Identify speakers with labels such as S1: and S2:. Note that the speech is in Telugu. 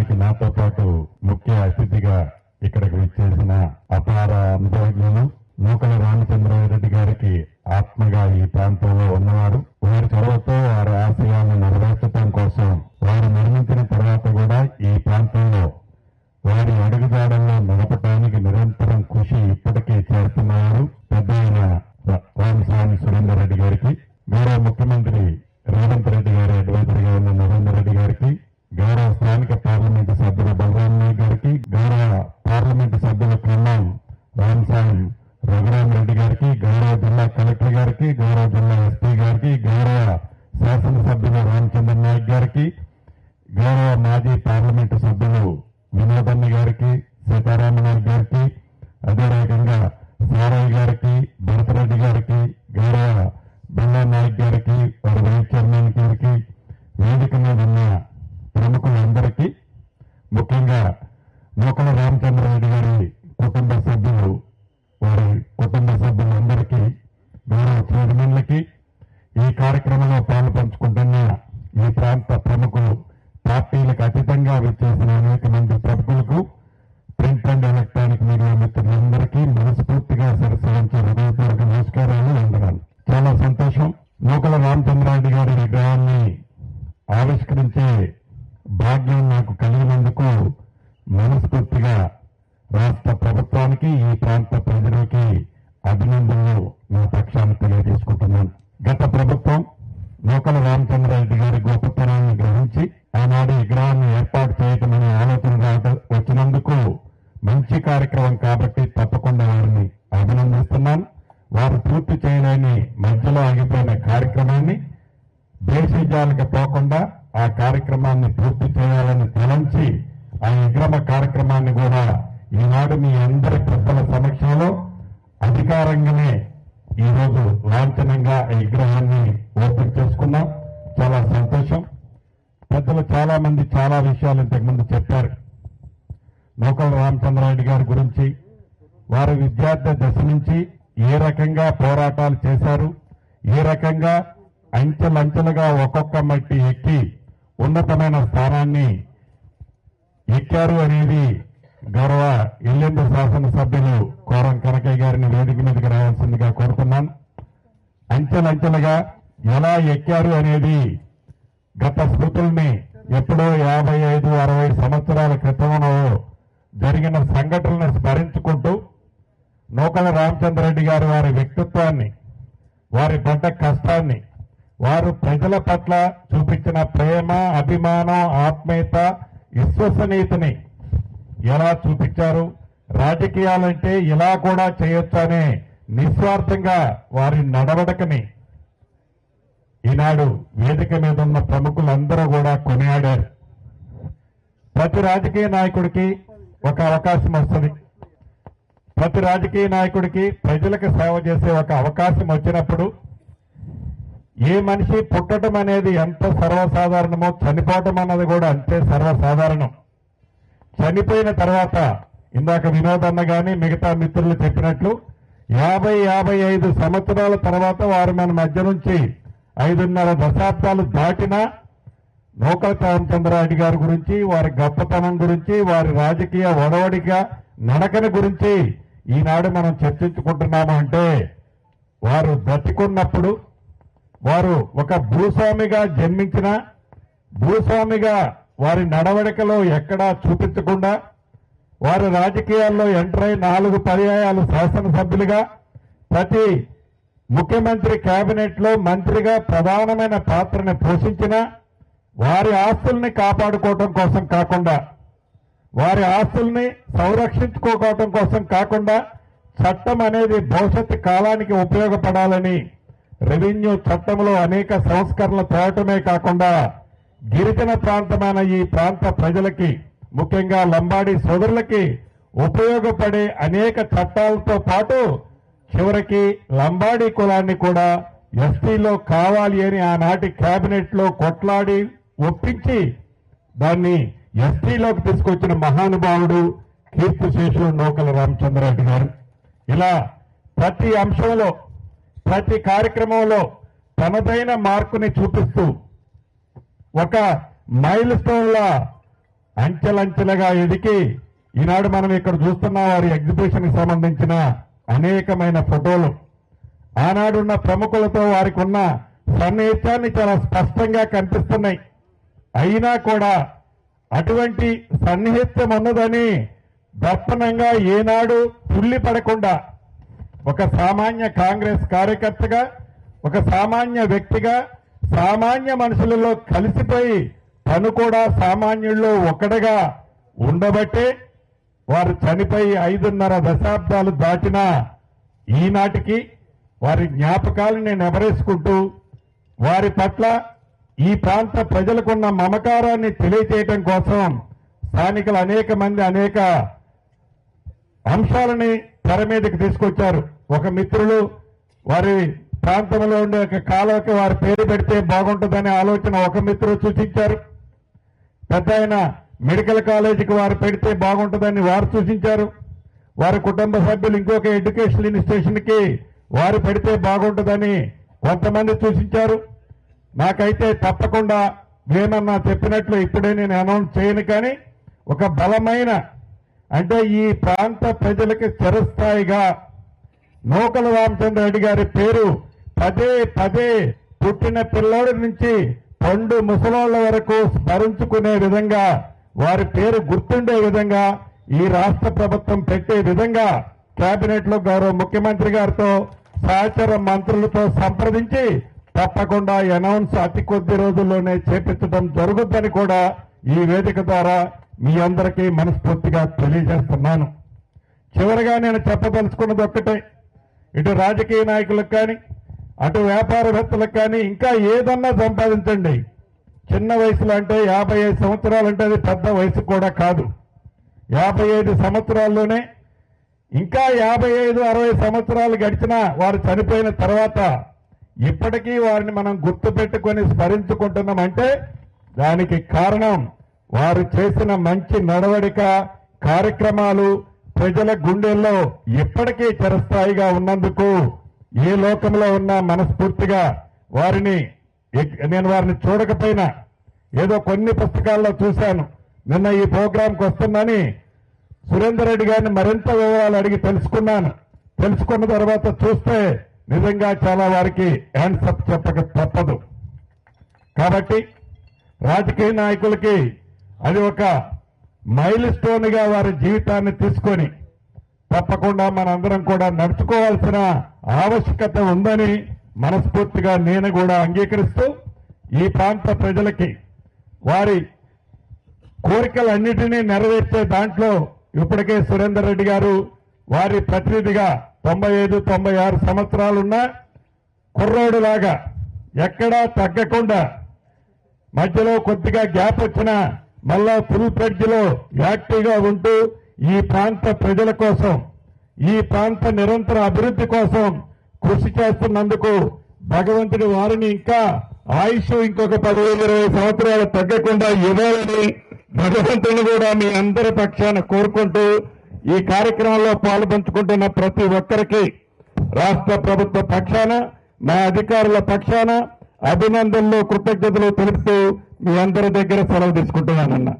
S1: కార్యక్రమానికి నాతో పాటు ముఖ్య అతిథిగా ఇక్కడికి విచ్చేసిన అపార అనుభవజ్ఞులు నూకల రామచంద్రారెడ్డి గారికి ఆత్మగా ఈ ప్రాంతంలో ఉన్నవారు. వారి చొరవతో వారి ఆశయాలను నెరవేర్చడం కోసం వారు నిర్మించిన తర్వాత కూడా ఈ ప్రాంతంలో వారి అడుగుజాడల్లో నడపడానికి నిరంతరం కృషి ఇప్పటికీ చేస్తున్నారు. పెద్దయిన రామస్వామి సురేందర్ రెడ్డి గారికి, గౌరవ ముఖ్యమంత్రి రేవంత్ రెడ్డి గారి అడ్వైజర్గా ఉన్న నరేందర్ రెడ్డి గారికి, గౌరవ స్థానిక పార్లమెంటు సభ్యులు బలరాం నాయక్ గారికి, గౌరవ పార్లమెంటు సభ్యులు ఖమ్మం రామస్వామి రఘురామరెడ్డి గారికి, గౌరవ జిల్లా కలెక్టర్ గారికి, గౌరవ జిల్లా ఎస్పీ గారికి, గౌరవ శాసనసభ్యులు రామచంద్ర నాయక్ గారికి, గౌరవ మాజీ పార్లమెంటు సభ్యులు వినోదన్న గారికి, సీతారామనాథ్ గారికి, అదే రకంగా సారయ్య గారికి, భరతరెడ్డి గారికి, గౌరవ బిల్లా నాయక్ గారికి, వారి వైస్ చైర్మన్ గారికి, వేదిక మీద ఉన్న ప్రముఖులందరికీ, ముఖ్యంగా నూకల రామచంద్రారెడ్డి గారి కుటుంబ సభ్యులు, వారి కుటుంబ సభ్యులందరికీ, గౌరవ చైర్మన్లకి, ఈ కార్యక్రమంలో పాలు పంచుకుంటున్న ఈ ప్రాంత ప్రముఖులు, పార్టీలకు అతీతంగా విచ్చేసిన అనేక మంది ప్రముఖులకు, ప్రింట్ అండ్ ఎలక్ట్రానిక్ మీడియా మిత్రులందరికీ మనస్ఫూర్తిగా సరస్సు హృదయపూర్వక నమస్కారాలు, వందనాలు. చాలా సంతోషం. నూకల రామచంద్రారెడ్డి గారి విగ్రహాన్ని ఆవిష్కరించే భాగ్యం నాకు కలిగినందుకు మనస్ఫూర్తిగా రాష్ట్ర ప్రభుత్వానికి, ఈ ప్రాంత ప్రజలకి అభినందనలు నా పక్షాన్ని తెలియజేసుకుంటున్నాను. గత ప్రభుత్వం నూకల రామచంద్రారెడ్డి గారి గొప్పతనాన్ని గ్రహించి ఆనాడు విగ్రహాన్ని ఏర్పాటు చేయటమనే ఆలోచన వచ్చినందుకు మంచి కార్యక్రమం కాబట్టి తప్పకుండా వారిని అభినందిస్తున్నాను. వారు పూర్తి చేయలేని మధ్యలో ఆగిపోయిన కార్యక్రమాన్ని దేశీజాలకు పోకుండా ఆ కార్యక్రమాన్ని పూర్తి చేయాలని తలంచి ఆ విగ్రహ కార్యక్రమాన్ని కూడా ఈనాడు మీ అందరి పెద్దల సమక్షంలో అధికారంగానే ఈరోజు లాంఛనంగా ఈ విగ్రహాన్ని ఓపెన్ చేసుకున్నాం. చాలా సంతోషం. పెద్దలు చాలా మంది చాలా విషయాలు ఇంతకుముందు చెప్పారు. నూకల రామచంద్రారెడ్డి గారి గురించి, వారు విద్యార్థి దశ నుంచి ఏ రకంగా పోరాటాలు చేశారు, ఏ రకంగా అంచెలంచెలుగా ఒక్కొక్క మట్టి ఎక్కి ఉన్నతమైన స్థానాన్ని ఎక్కారు అనేది గౌరవ ఇల్లెందు శాసనసభ్యులు కోరం కనకయ్య గారిని వేదిక మీదకి రావాల్సిందిగా కోరుతున్నాను. అంచెలంచెలుగా ఎలా ఎక్కారు అనేది గత స్మృతుల్ని ఎప్పుడో 55-60 సంవత్సరాల క్రితంలో జరిగిన సంఘటనలను స్మరించుకుంటూ నూకల రామచంద్రారెడ్డి గారు వారి వ్యక్తిత్వాన్ని, వారి పడ్డ కష్టాన్ని, వారు ప్రజల పట్ల చూపించిన ప్రేమ, అభిమానం, ఆత్మీయత, విశ్వసనీయతని ఎలా చూపించారు, రాజకీయాలంటే ఇలా కూడా చేయొచ్చు అనే నిస్వార్థంగా వారి నడవడికని ఈనాడు వేదిక మీద ఉన్న ప్రముఖులందరూ కూడా కొనియాడారు. ప్రతి రాజకీయ నాయకుడికి ఒక అవకాశం వస్తుంది. ప్రతి రాజకీయ నాయకుడికి ప్రజలకు సేవ చేసే ఒక అవకాశం వచ్చినప్పుడు ఏ మనిషి పుట్టడం అనేది ఎంత సర్వసాధారణమో చనిపోవటం అన్నది కూడా అంతే సర్వసాధారణం. చనిపోయిన తర్వాత ఇందాక వినోదన్న గాని మిగతా మిత్రులు చెప్పినట్లు 50-55 సంవత్సరాల తర్వాత వారు మన మధ్య నుంచి 5.5 దశాబ్దాలు దాటినా నూకల రామచంద్రారెడ్డి గారి గురించి, వారి గొప్పతనం గురించి, వారి రాజకీయ ఒడవడిక నడకని గురించి ఈనాడు మనం చర్చించుకుంటున్నాము అంటే వారు బ్రతికున్నప్పుడు, వారు ఒక భూస్వామిగా జన్మించిన, భూస్వామిగా వారి నడవడికలో ఎక్కడా చూపించకుండా వారు రాజకీయాల్లో ఎంటర్ అయి 4 పర్యాయాలు శాసనసభ్యులుగా, ప్రతి ముఖ్యమంత్రి కేబినెట్ లో మంత్రిగా ప్రధానమైన పాత్రని పోషించిన, వారి ఆస్తుల్ని కాపాడుకోవటం కోసం కాకుండా, వారి ఆస్తుల్ని సంరక్షించుకోవటం కోసం కాకుండా, చట్టం అనేది భవిష్యత్తు కాలానికి ఉపయోగపడాలని రెవెన్యూ చట్టంలో అనేక సంస్కరణలు తేవటమే కాకుండా గిరిజన ప్రాంతమైన ఈ ప్రాంత ప్రజలకి, ముఖ్యంగా లంబాడీ సోదరులకి ఉపయోగపడే అనేక చట్టాలతో పాటు చివరికి లంబాడీ కులాన్ని కూడా ఎస్టీలో కావాలి అని ఆనాటి కేబినెట్ లో కొట్లాడి ఒప్పించి దాన్ని ఎస్టీలోకి తీసుకొచ్చిన మహానుభావుడు కీర్తిశేషులు నూకల రామచంద్రారెడ్డి గారు. ఇలా ప్రతి అంశంలో, ప్రతి కార్యక్రమంలో తనదైన మార్కుని చూపిస్తూ ఒక మైల్ స్టోన్ లా అంచెలంచెలుగా ఎదిగి ఈనాడు మనం ఇక్కడ చూస్తున్న వారి ఎగ్జిబిషన్ కి సంబంధించిన అనేకమైన ఫోటోలు ఆనాడున్న ప్రముఖులతో వారికి ఉన్న సన్నిహిత్యాన్ని చాలా స్పష్టంగా కనిపిస్తున్నాయి. అయినా కూడా అటువంటి సన్నిహిత్యం ఉన్నదని దర్పణంగా ఏనాడు తుల్లిపడకుండా ఒక సామాన్య కాంగ్రెస్ కార్యకర్తగా, ఒక సామాన్య వ్యక్తిగా, సామాన్య మనుషులలో కలిసిపోయి తను కూడా సామాన్యుల్లో ఒకటిగా ఉండబట్టే వారు చనిపోయి 5.5 దశాబ్దాలు దాటినా ఈనాటికి వారి జ్ఞాపకాలను నెమరేసుకుంటూ వారి పట్ల ఈ ప్రాంత ప్రజలకున్న మమకారాన్ని తెలియచేయటం కోసం స్థానికులు అనేక మంది అనేక అంశాలని తెర మీదకి తీసుకొచ్చారు. ఒక మిత్రులు వారి ప్రాంతంలో ఉండే ఒక కాలువకి వారి పేరు పెడితే బాగుంటుందనే ఆలోచన ఒక మిత్రుడు సూచించారు. పెద్ద ఆయన మెడికల్ కాలేజీకి వారు పెడితే బాగుంటుందని వారు సూచించారు. వారి కుటుంబ సభ్యులు ఇంకొక ఎడ్యుకేషనల్ ఇన్స్టిట్యూషన్ కి వారు పెడితే బాగుంటుందని కొంతమంది సూచించారు. నాకైతే తప్పకుండా వేమన్నా చెప్పినట్లు ఇప్పుడే నేను అనౌన్స్ చేయను, కానీ ఒక బలమైన అంటే ఈ ప్రాంత ప్రజలకి చిరస్థాయిగా నూకల రామచంద్రారెడ్డి గారి పేరు పదే పదే పుట్టిన పిల్లోడి నుంచి పండు ముసలోళ్ల వరకు స్మరించుకునే విధంగా వారి పేరు గుర్తుండే విధంగా ఈ రాష్ట్ర ప్రభుత్వం పెట్టే విధంగా కేబినెట్ లో గౌరవ ముఖ్యమంత్రి గారితో సహచర మంత్రులతో సంప్రదించి తప్పకుండా అనౌన్స్ అతి కొద్ది రోజుల్లోనే చేపించడం జరుగుతుందని కూడా ఈ వేదిక ద్వారా మీ అందరికీ మనస్ఫూర్తిగా తెలియజేస్తున్నాను. చివరిగా నేను చెప్పదలుచుకున్నది ఒక్కటే, ఇటు రాజకీయ నాయకులకు కానీ అటు వ్యాపారవేత్తలకు కానీ ఇంకా ఏదన్నా సంపాదించండి. చిన్న వయసులో అంటే 55 సంవత్సరాలు అంటే అది పెద్ద వయసు కూడా కాదు. 55 సంవత్సరాల్లోనే ఇంకా 55-60 సంవత్సరాలు గడిచినా వారు చనిపోయిన తర్వాత ఇప్పటికీ వారిని మనం గుర్తు పెట్టుకొని స్మరించుకుంటున్నామంటే దానికి కారణం వారు చేసిన మంచి నడవడిక కార్యక్రమాలు ప్రజల గుండెల్లో ఇప్పటికీ చిరస్థాయిగా ఉన్నందుకు ఏ లోకంలో ఉన్నా మనస్ఫూర్తిగా నేను వారిని చూడకపోయినా ఏదో కొన్ని పుస్తకాల్లో చూశాను. నిన్న ఈ ప్రోగ్రాంకి వస్తుందని సురేందర్ రెడ్డి గారిని మరింత వివరాలు అడిగి తెలుసుకున్నాను. తెలుసుకున్న తర్వాత చూస్తే నిజంగా చాలా వారికి హ్యాండ్సప్ చెప్పక తప్పదు. కాబట్టి రాజకీయ నాయకులకి అది ఒక మైల్ స్టోన్ గా వారి జీవితాన్ని తీసుకొని తప్పకుండా మనందరం కూడా నడుచుకోవాల్సిన ఆవశ్యకత ఉందని మనస్ఫూర్తిగా నేను కూడా అంగీకరిస్తూ ఈ ప్రాంత ప్రజలకి వారి కోరికలన్నిటినీ నెరవేర్చే దాంట్లో ఇప్పటికే సురేందర్ రెడ్డి గారు వారి ప్రతినిధిగా 95-96 సంవత్సరాలున్న కుర్రోడులాగా ఎక్కడా తగ్గకుండా మధ్యలో కొద్దిగా గ్యాప్ వచ్చినా మళ్ళా ఫుల్ ఫ్లెడ్జ్ లో యాక్టివ్గా ఉంటూ ఈ ప్రాంత ప్రజల కోసం ఈ ప్రాంత నిరంతర అభివృద్ధి కోసం కృషి చేస్తున్నందుకు భగవంతుడి వారిని ఇంకా ఆయుష్ ఇంకొక 15-20 సంవత్సరాలు తగ్గకుండా ఇవ్వాలని భగవంతుని కూడా మీ అందరి పక్షాన కోరుకుంటూ ఈ కార్యక్రమంలో పాల్పంచుకుంటున్న ప్రతి ఒక్కరికి రాష్ట్ర ప్రభుత్వ పక్షాన మా అధికారుల పక్షాన అభినందనలు కృతజ్ఞతలు తెలుపుతూ మీ అందరి దగ్గర సెలవు తీసుకుంటున్నానన్నా.